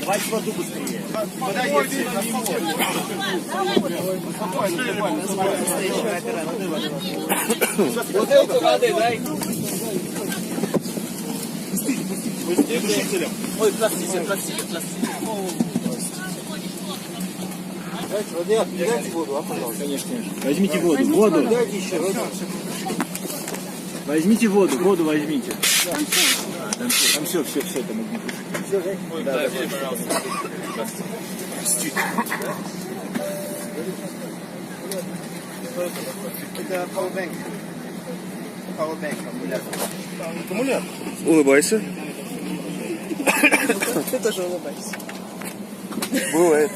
Давайте воду быстрее. Бутылку воды дай. Ой, простите. Дайте воду, пожалуйста. Конечно. Возьмите воду. Дайте еще. Возьмите воду возьмите. Там все, там не Ой, дай мне, пожалуйста. Это powerbank. Аккумулятор. Улыбайся. Ты тоже улыбайся. Бывает.